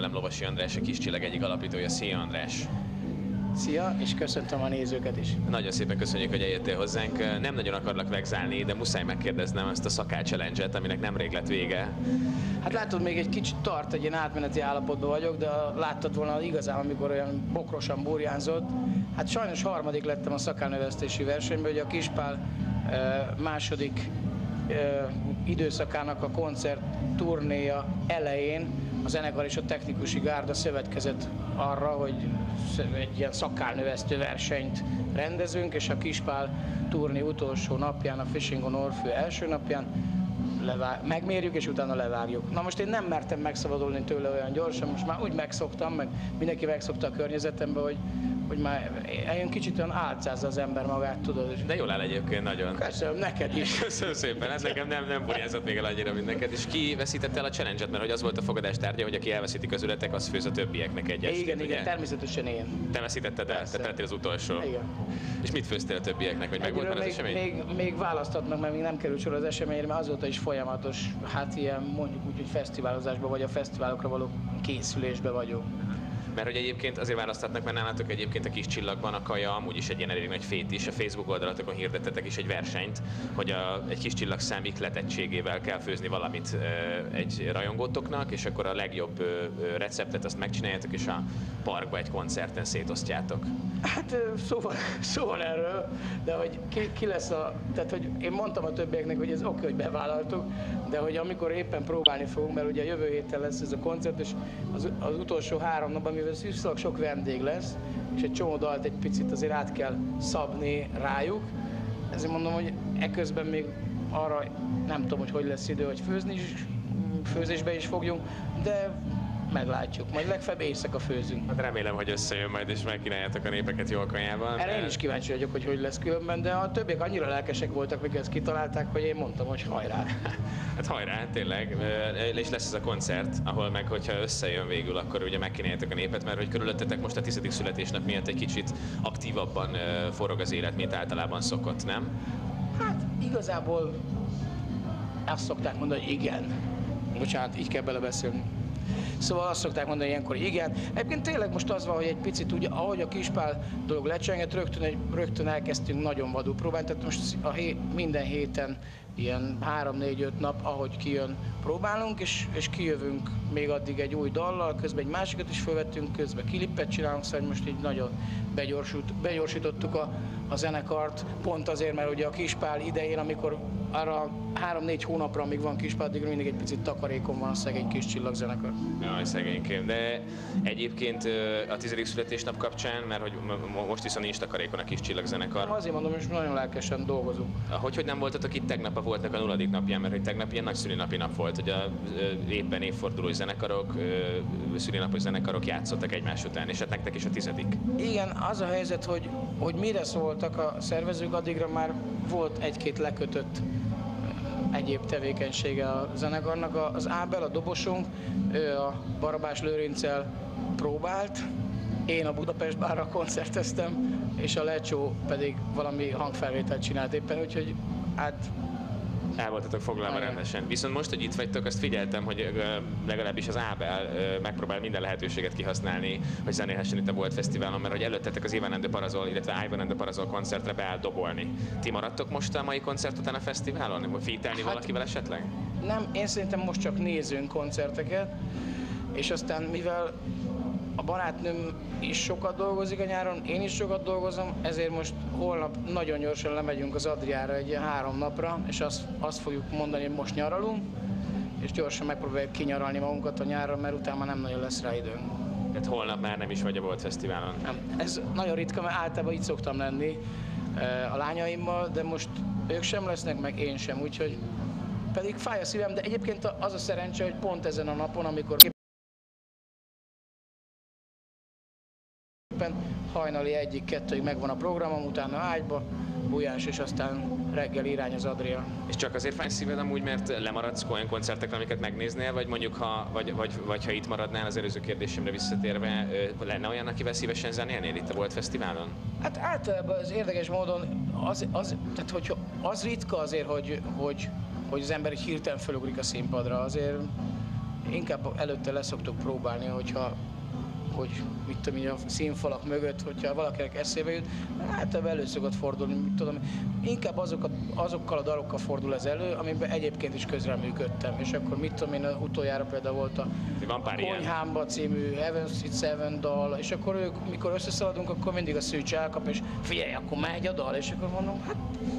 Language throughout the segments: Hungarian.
velem Lovasi András, a Kis Csillag egyik alapítója. Szia András! Szia, és köszöntöm a nézőket is. Nagyon szépen köszönjük, hogy eljöttél hozzánk. Nem nagyon akarlak vegzálni, de muszáj megkérdeznem ezt a Szakál Challenge-et, aminek nemrég lett vége. Hát látod, még egy kicsit tart, egy ilyen átmeneti állapotban vagyok, de láttad volna igazán, amikor olyan bokrosan burjánzott. Hát sajnos harmadik lettem a szakálnövesztési versenyben, hogy a Kispál második időszakának a koncert turnéja elején a zenekar és a technikusi gárda szövetkezett arra, hogy egy ilyen szakálnövesztő versenyt rendezünk, és a Kispál turné utolsó napján, a Fishing on Orfű első napján megmérjük, és utána levágjuk. Na most én nem mertem megszabadulni tőle olyan gyorsan, most már úgy megszoktam, meg mindenki megszokta a környezetembe, hogy már eljön kicsit olyan álcázza az ember magát, tudod. De jól áll egyébként nagyon. Köszönöm, neked is. Köszönöm szépen, ez nekem nem burjánzott még el annyira, mint neked. És ki veszítette el a challenge-et, mert hogy az volt a fogadás tárgya, hogy aki elveszíti közületek, az főz a többieknek egy estét, Igen, természetesen én. Te veszítetted el, te lettél az utolsó. Igen. És mit főztél a többieknek, vagy meg volt már az esemény? Még választhatnak, mert még nem került sor az eseményre, mert azóta is folyamatos, hát ilyen mondjuk úgy, hogy fesztiválozásban vagy a fesztiválokra való készülésbe vagyok. Mert hogy egyébként azért választhatnak, mert nálatok egyébként a Kis Csillagban a kaja amúgy is egy ilyen elég nagy fétis. A Facebook oldalatokon hirdettetek is egy versenyt, hogy egy Kis Csillag szám ihletettségével kell főzni valamit egy rajongótoknak, és akkor a legjobb receptet azt megcsináljátok, és a parkba egy koncerten szétosztjátok. Hát szóval erről, de hogy ki lesz tehát hogy én mondtam a többieknek, hogy ez oké, hogy bevállaltuk, de hogy amikor éppen próbálni fogunk, mert ugye jövő héten lesz ez a koncert, és az utolsó 3 napban, mivel viszonylag sok vendég lesz, és egy csomó dalt egy picit azért át kell szabni rájuk, ezért mondom, hogy eközben még arra nem tudom, hogy lesz idő, hogy főzésbe is fogjunk, de meglátjuk. Majd legfeljebb éjszaka főzünk. Hát remélem, hogy összejön majd, és megkínáljátok a népeket jól kajával. Erre én is kíváncsi vagyok, hogy lesz különben, de a többiek annyira lelkesek voltak, mikor ezt kitalálták, hogy én mondtam, hogy hajrá. Hát hajrá, tényleg. És lesz ez a koncert, ahol meg, hogyha összejön végül, akkor ugye megkínáljátok a népet, mert hogy körülöttetek most a 10. születésnap miatt egy kicsit aktívabban forog az élet, mint általában szokott, nem? Hát igazából azt szokták mondani, hogy igen. Bocsánat, így kell belebeszélni. Szóval azt szokták mondani ilyenkor, hogy igen. Egyébként tényleg most az van, hogy egy picit úgy, ahogy a Kispál dolog lecsengett, rögtön elkezdtünk nagyon vadul próbálni, tehát most minden héten ilyen 3-4-5 nap, ahogy kijön, próbálunk, és kijövünk még addig egy új dallal, közben egy másikat is felvettünk, közben klipet csinálunk, szóval most így nagyon begyorsítottuk a zenekart, pont azért, mert ugye a Kispál idején, amikor arra 3-4 hónapra, amíg van Kispál, addig mindig egy picit takarékon van a szegény Kis Csillag zenekar. Jaj, szegénykém, de egyébként a 10. születésnap kapcsán, mert hogy most viszont nincs takarékon a Kis Csillag zenekar. Nem, azért mondom, hogy nagyon lelkesen dolgozunk. Hogy nem voltatok itt tegnap, voltak a 0. napján, mert hogy tegnap ilyen nagy szülinapi nap volt, hogy éppen évfordulós zenekarok, szülinapos zenekarok játszottak egymás után, és hát nektek is a 10. Igen, az a helyzet, hogy mire szóltak a szervezők, addigra már volt egy-két lekötött egyéb tevékenysége a zenekarnak. Az Ábel, a dobosunk, ő a Barabás Lőrinccel próbált, én a Budapest Bárra koncerteztem, és a Lecsó pedig valami hangfelvételt csinált éppen, úgyhogy hát el voltatok foglalva rendesen. Viszont most, hogy itt vagytok, azt figyeltem, hogy legalábbis az Ábel megpróbál minden lehetőséget kihasználni, hogy zenélhessen itt a Volt Fesztiválon, mert hogy előttetek az Ivan and the Parazol, illetve Ivan and the Parazol koncertre beáll dobolni. Ti maradtok most a mai koncert után a fesztiválon? Fítelni valakivel esetleg? Nem, én szerintem most csak nézünk koncerteket, és aztán mivel a barátnőm is sokat dolgozik a nyáron, én is sokat dolgozom, ezért most holnap nagyon gyorsan lemegyünk az Adriára egy ilyen 3 napra, és azt fogjuk mondani, hogy most nyaralunk, és gyorsan megpróbáljuk kinyaralni magunkat a nyárra, mert utána már nem nagyon lesz rá időnk. Tehát holnap már nem is vagy a Volt Fesztiválon? Nem. Ez nagyon ritka, mert általában így szoktam lenni a lányaimmal, de most ők sem lesznek, meg én sem, úgyhogy pedig fáj a szívem, de egyébként az a szerencse, hogy pont ezen a napon, amikor hajnali 1-2-ig megvan a programom, utána ágyba, bujás, és aztán reggel irány az Adria. És csak azért fáj szíved amúgy, mert lemaradsz olyan koncertekre, amiket megnéznél, vagy mondjuk vagy ha itt maradnál, az előző kérdésemre visszatérve, lenne olyan, akivel szívesen zenélnél itt a Volt Fesztiválon? Hát általában az érdekes módon tehát hogy az ritka azért, hogy az ember hirtelen fölugrik a színpadra, azért inkább előtte leszoktuk próbálni, hogy mit tudom, a színfalak mögött, hogyha valakinek eszébe jut, általában elő szokott fordulni, mit tudom, inkább azokkal a dalokkal fordul ez elő, amiben egyébként is közreműködtem, és akkor mit tudom én, utoljára például volt a Konyhámba című Heaven's It's Heaven dal, és akkor ők, mikor összeszaladunk, akkor mindig a Szűcs elkap, és figyelj, akkor megy a dal, és akkor mondom, hát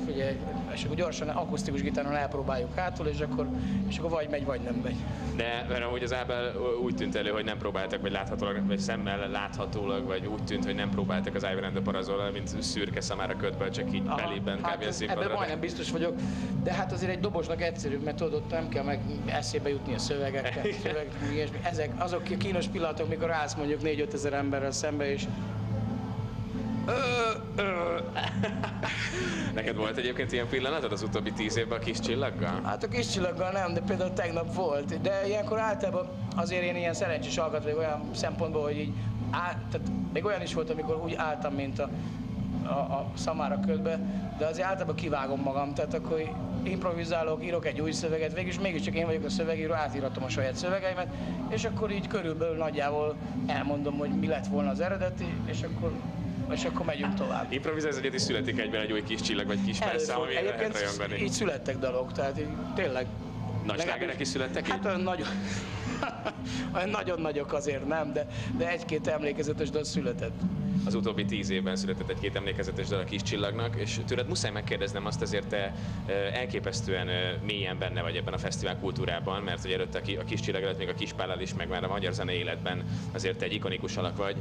figyelj, és akkor gyorsan akusztikus gitáron elpróbáljuk hátul, és akkor vagy megy, vagy nem megy. De mert amúgy az Ábel úgy tűnt elő, hogy nem próbáltak, vagy láthatólag, vagy szemmel láthatólag, vagy úgy tűnt, hogy nem próbáltak az Ivan and the Parazollal, mint szürke szamára kötből, csak így belében kb. A színpadra. Ebben majdnem biztos vagyok, de hát azért egy dobosnak egyszerűbb, mert tudod, ott nem kell meg eszébe jutni a szövegekkel. Ezek azok a kínos pillanatok, mikor állsz mondjuk 4-5 ezer emberrel szembe, és Neked volt egyébként ilyen pillanatod az utóbbi 10 évben a Kis Csillaggal? Hát a Kis Csillaggal nem, de például tegnap volt. De ilyenkor általában azért én ilyen szerencsés hallgat vagyok olyan szempontból, hogy így tehát még olyan is volt, amikor úgy álltam, mint a szamára ködbe, de azért általában kivágom magam, tehát akkor improvizálok, írok egy új szöveget, végülis mégiscsak én vagyok a szövegíró, átírhatom a saját szövegeimet, és akkor így körülbelül nagyjából elmondom, hogy mi lett volna az eredeti, és akkor megyünk tovább. Improvizálsz egyet is születik egyben egy új Kis Csillag vagy Kis Perszám, amire lehet rajongani. Így születtek dalok, tehát így, tényleg. Nagy slágerek is születtek így? Hát olyan nagyon nagyok azért nem, de egy-két emlékezetes dal született. Az utóbbi 10 évben született egy-két emlékezetes dal a Kis Csillagnak, és tőled muszáj megkérdeznem azt, azért te elképesztően mélyen benne vagy ebben a fesztivál kultúrában, mert ugye előtte a Kis Csillag előtt még a Kis Pállal is, meg már a magyar zene életben azért te egy ikonikus alak vagy,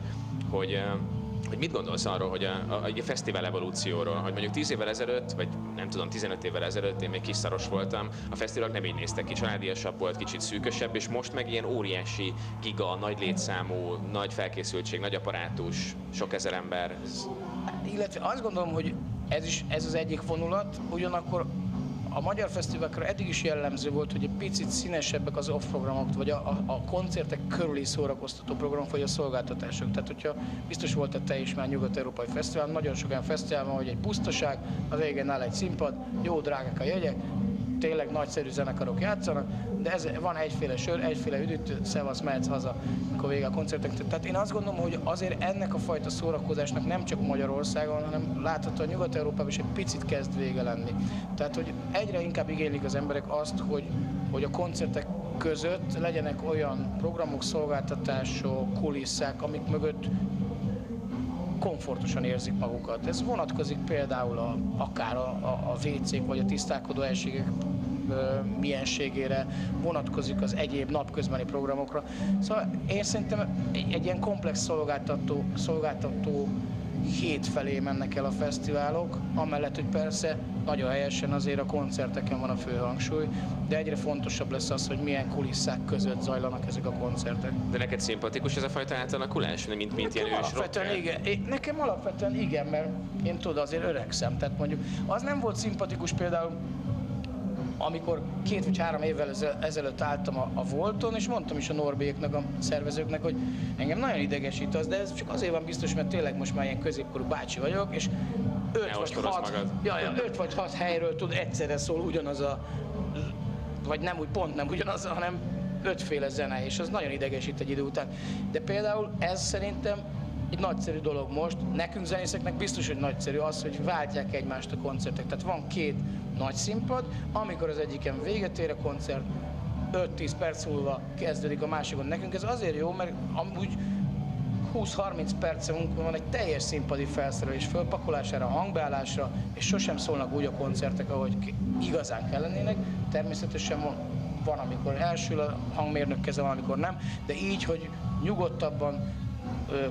hogy mit gondolsz arról, hogy a fesztivál evolúcióról, hogy mondjuk 10 évvel ezelőtt, vagy nem tudom, 15 évvel ezelőtt, én még kisszaros voltam, a fesztiválok nem így néztek ki, családiasabb volt, kicsit szűkösebb, és most meg ilyen óriási, giga, nagy létszámú, nagy felkészültség, nagy apparátus, sok ezer ember. Illetve azt gondolom, hogy ez az egyik vonulat, ugyanakkor a magyar fesztiválokra eddig is jellemző volt, hogy egy picit színesebbek az off-programok, vagy a koncertek körüli szórakoztató programok, vagy a szolgáltatások. Tehát, hogyha biztos voltál te is már nyugat-európai fesztivál, nagyon sok olyan fesztivál van, hogy egy pusztaság, az végén áll egy színpad, jó drágák a jegyek, tényleg nagyszerű zenekarok játszanak, de van egyféle sör, egyféle üdítő, szevasz, mehetsz haza, amikor vége a koncertek. Tehát én azt gondolom, hogy azért ennek a fajta szórakozásnak nem csak Magyarországon, hanem láthatóan Nyugat-Európában is egy picit kezd vége lenni. Tehát, hogy egyre inkább igénylik az emberek azt, hogy a koncertek között legyenek olyan programok, szolgáltatások, kulisszák, amik mögött komfortosan érzik magukat. Ez vonatkozik például akár a WC-k vagy a tisztálkodó helységek mienségére, vonatkozik az egyéb napközbeni programokra. Szóval én szerintem egy ilyen komplex szolgáltató hét felé mennek el a fesztiválok, amellett, hogy persze nagyon helyesen azért a koncerteken van a fő hangsúly, de egyre fontosabb lesz az, hogy milyen kulisszák között zajlanak ezek a koncertek. De neked szimpatikus ez a fajta átalakulás, mint ilyen ős rocker? Igen. Nekem alapvetően igen, mert én tudod, azért öregszem. Tehát mondjuk az nem volt szimpatikus például, amikor 2 vagy 3 évvel ezelőtt álltam a Volton, és mondtam is a Norbéknak, a szervezőknek, hogy engem nagyon idegesít az, de ez csak azért van biztos, mert tényleg most már ilyen középkorú bácsi vagyok, és 5 vagy 6 helyről tud egyszerre szól ugyanaz vagy nem úgy, pont nem ugyanaz, hanem 5 féle zene, és az nagyon idegesít egy idő után. De például ez szerintem egy nagyszerű dolog most, nekünk zenészeknek biztos, hogy nagyszerű az, hogy váltják egymást a koncertek. Tehát van 2 nagy színpad, amikor az egyiken véget ér a koncert, 5-10 perc múlva kezdődik a másikon. Nekünk ez azért jó, mert amúgy 20-30 percünk van egy teljes színpadi felszerelés fölpakolására, hangbeállásra, és sosem szólnak úgy a koncertek, ahogy igazán kellenének. Természetesen van, amikor elsül a hangmérnök keze, van, amikor nem, de így, hogy nyugodtabban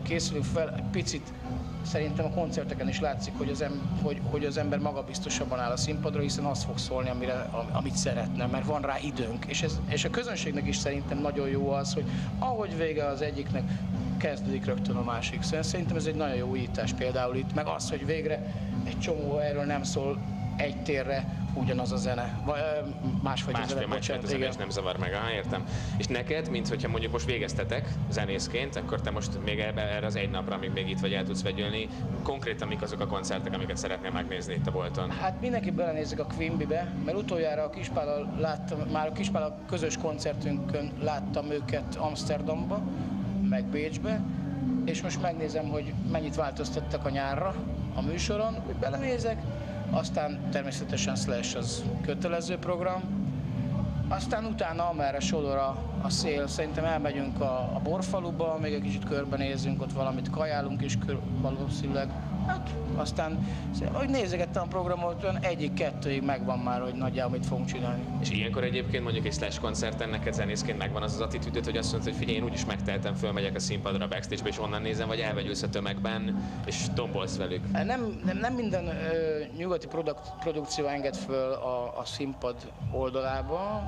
készülünk fel, egy picit szerintem a koncerteken is látszik, hogy az ember magabiztosabban áll a színpadra, hiszen azt fog szólni, amit szeretne, mert van rá időnk. És a közönségnek is szerintem nagyon jó az, hogy ahogy vége az egyiknek, kezdődik rögtön a másik. Szóval szerintem ez egy nagyon jó újítás például itt, meg az, hogy végre egy csomó erről nem szól egy térre ugyanaz a zene. Vagy másfajta zene, Másfajta zene, és nem zavar meg. Aha, értem. És neked, mint hogyha mondjuk most végeztetek zenészként, akkor te most még erre az egy napra, amíg még itt vagy, el tudsz vegyülni, konkrétan mik azok a koncertek, amiket szeretnél megnézni itt a bolton? Hát mindenki belenézik a Quimbybe, mert utoljára a Kispállal láttam, már a Kispállal közös koncertünkön láttam őket Amsterdamba, meg Bécsbe, és most megnézem, hogy mennyit változtattak a nyárra a műsoron, hogy belenézek, aztán természetesen Slash az kötelező program, aztán utána, amerre sodor a szél, szerintem elmegyünk a Borfaluba, még egy kicsit körbenézzünk, ott valamit kajálunk is valószínűleg. Hát aztán, hogy nézegettem a programot, olyan 1-2-ig megvan már, hogy nagyjából mit fogunk csinálni. És ilyenkor egyébként mondjuk egy Slash koncerten neked zenészként megvan az attitűdöd, hogy azt mondod, hogy figyelj, én úgyis megtehetem, fölmegyek a színpadra, a backstage-be, és onnan nézem, vagy elvegyülsz a tömegben, és tombolsz velük. Nem minden nyugati produkció enged föl a színpad oldalába,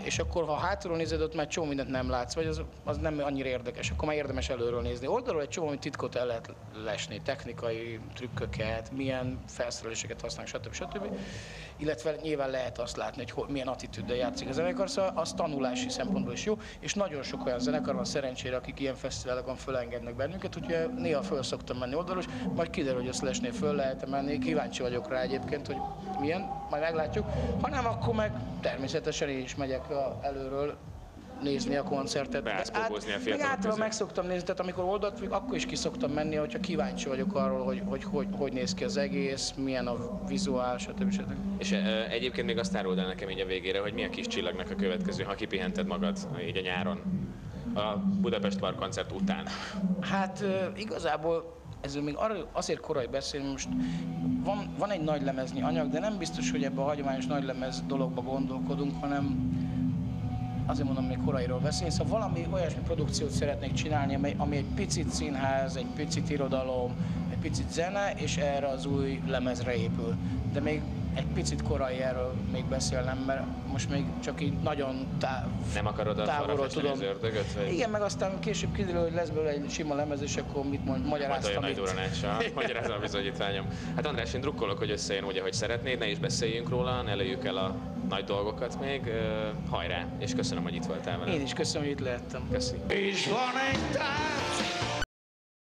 és akkor, ha hátulról nézed, ott már csomó mindent nem látsz, vagy az nem annyira érdekes, akkor már érdemes előről nézni. Oldalról egy csomó titkot el lehet lesni, technikai trükköket, milyen felszereléseket használnak, stb. Illetve nyilván lehet azt látni, hogy milyen attitűddel játszik a zenekar, szóval az tanulási szempontból is jó, és nagyon sok olyan zenekar van szerencsére, akik ilyen fesztiválokon fölengednek bennünket, úgyhogy néha föl szoktam menni oldalról, és majd kiderül, hogy a Slashnél föl lehet menni, kíváncsi vagyok rá egyébként, hogy milyen, majd meglátjuk, ha nem, akkor meg természetesen én is megyek előről nézni a koncertet. Beászpóbózni a fiatalok általában közé. meg szoktam nézni, tehát amikor oldalt vagyok, akkor is ki szoktam menni, hogyha kíváncsi vagyok arról, hogy néz ki az egész, milyen a vizuál, stb. És egyébként még azt áruld el nekem így a végére, hogy milyen kis csillagnak a következő, ha kipihented magad így a nyáron, a Budapest Park koncert után. Hát igazából ez még azért korai beszélni, most van egy nagylemeznyi anyag, de nem biztos, hogy ebbe a hagyományos nagylemez dologba gondolkodunk, hanem azért mondom, még korairól beszélni, szóval valami olyasmi produkciót szeretnék csinálni, ami egy picit színház, egy picit irodalom, egy picit zene, és erre az új lemezre épül. De még egy picit korai erről még beszélnem, mert most még csak így nagyon Nem akarod arra festeni az ördögöt? Vagy? Igen, meg aztán később kiderül, hogy lesz belőle egy sima lemez, és akkor mit mond, magyaráztam Majd olyan nagy magyarázom a bizonyítványom. Hát András, én drukkolok, hogy összejön úgy, ahogy szeretnéd, ne is beszéljünk róla, ne lőjük el a nagy dolgokat még. Hajrá, és köszönöm, hogy itt voltál velem. Én is köszönöm, hogy itt lehettem. Köszi. És van egy tánc,